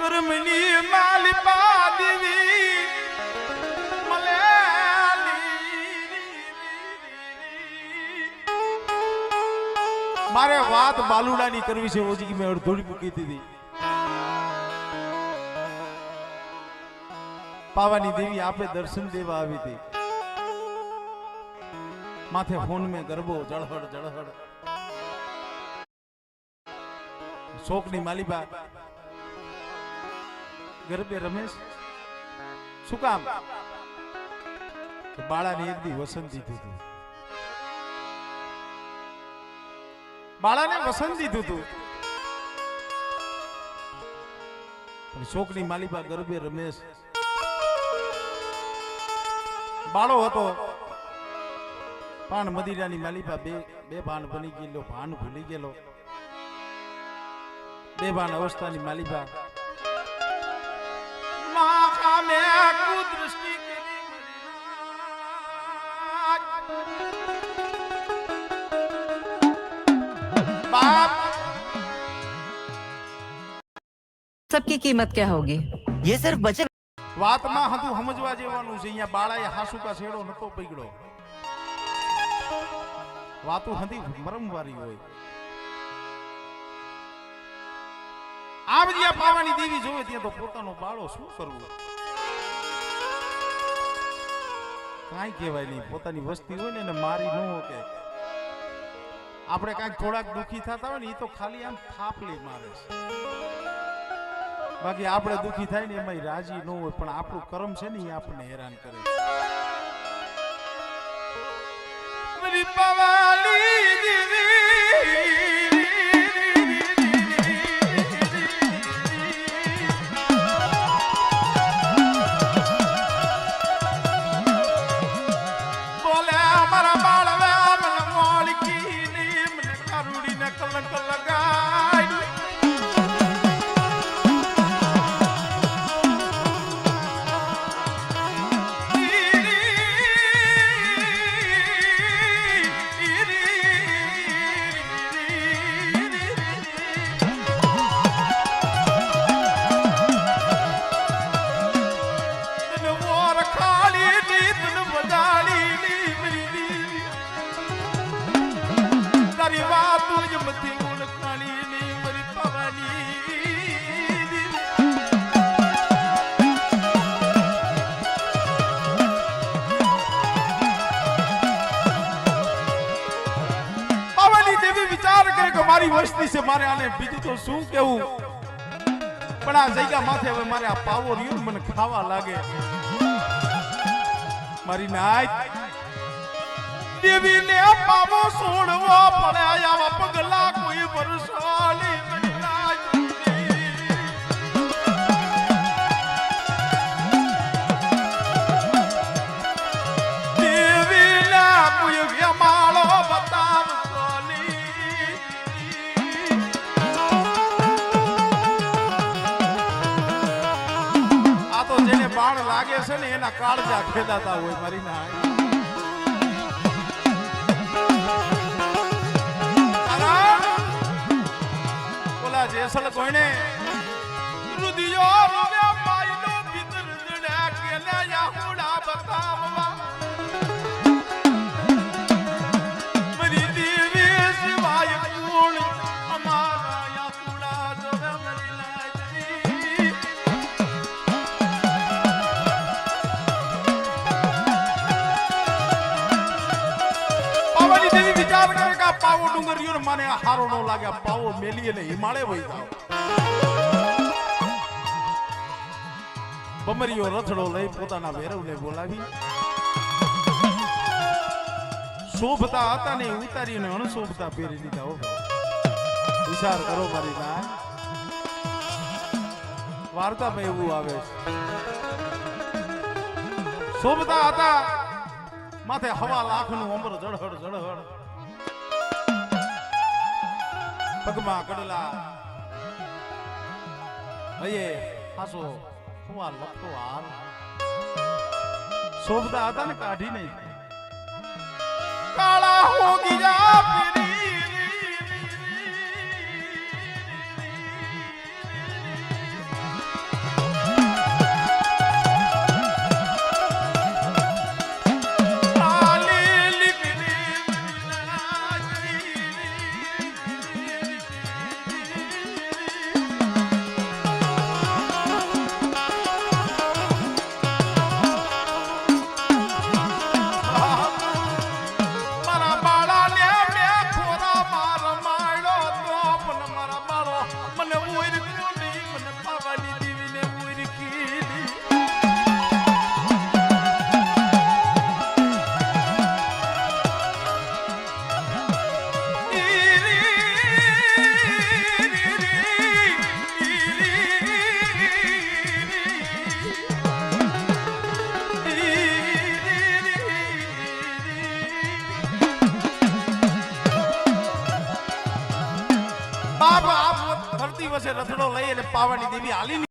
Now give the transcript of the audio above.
कर्मनी मालिपा देवी मारे बात बालूड़ा नहीं करवी से ओजी की मैं और धूल मुकी थी पावानी देवी आपे दर्शन देवा आवी थी माथे फोन में गरबो जड़हड़ जड़हड़ शोकनी मालिबा गरबे रमेश सुकाम बाळा ने एक दी वसंत दीधुं હતું બાળાને વસંત દીધું હતું પણ શોકની માલિબા ગરબે રમેશ બાળો હતો પાન મદિરાની માલિબા બે ભાન બની ગયેલો ભાન ભૂલી ગયેલો બે ભાન અવસ્થાની માલિબા માં કામે કુદૃષ્ટિ सबकी कीमत क्या होगी? ये सिर्फ बचे વાતમાં હતું સમજવા જેવાનું છે અહીંયા બાળાએ હાસુકા છેડો નતો પકડ્યો વાતો હતી મરમવારી હોય આ બધી પાવાની દેવી જોવે ત્યાં તો પોતાનો બાળો શું કરવું કાઈ કહેવાય નહીં પોતાની વસ્તી હોય ને એને મારી ન કે આપણે કાંઈક થોડાક દુખી થતા હોય ને એ તો ખાલી આમ થાપલી મારે છે બાકી આપણે દુખી થાય ને એમાં રાજી ન હોય પણ આપણું કર્મ છે ને એ આપણને હેરાન કરે બોલે અમારા બાળવા મોળકી ની મને કરુડી ને કલંક લગાય મારી વસ્તી છે મારે આને બીજું તો શું કેવું પણ આ જગ્યા માથે હવે મારે આ પાવો રહ્યો મને ખાવા લાગે મારી નાય દેવી ને પાવો છોડવો પડે આવા પગલા કોઈ વરસાલી દેવી ના કોઈ વ્યમાળો બતાવ બાણ લાગે છે ને એના કાળજા ખેદાતા હોય મારી ના ઓલા જેસલ કોઈને રુદિયો રોવે પાયનો ભીતર જડ્યા કે ને યાહુડા બતાવવા મરી દેવી સિવાય કોણ અમારા યાહુડા જોવે મરી લાજરી વિચાર કરે કે પાવો ડુંગરીઓ મને હારો ન લાગે પાવો મેલી અને હિમાલય વહી જાવ બમરીઓ રથડો લઈ પોતાના વેરવને બોલાવી શોભતા હતા ને ઉતારીને અણશોભતા પહેરી લીધા હો વિચાર કરો મારી ના વાર્તામાં એવું આવે છે શોભતા હતા માથે હવા લાખનું અમર જળહળ જળહળ પગમાં કડલા હયે હાસો હુવા લખો હાલ શોભતા હતા ને કાઢી નહીં કાળા હો ગયા પીરી લઈ અને પાવાની દેવી હાલી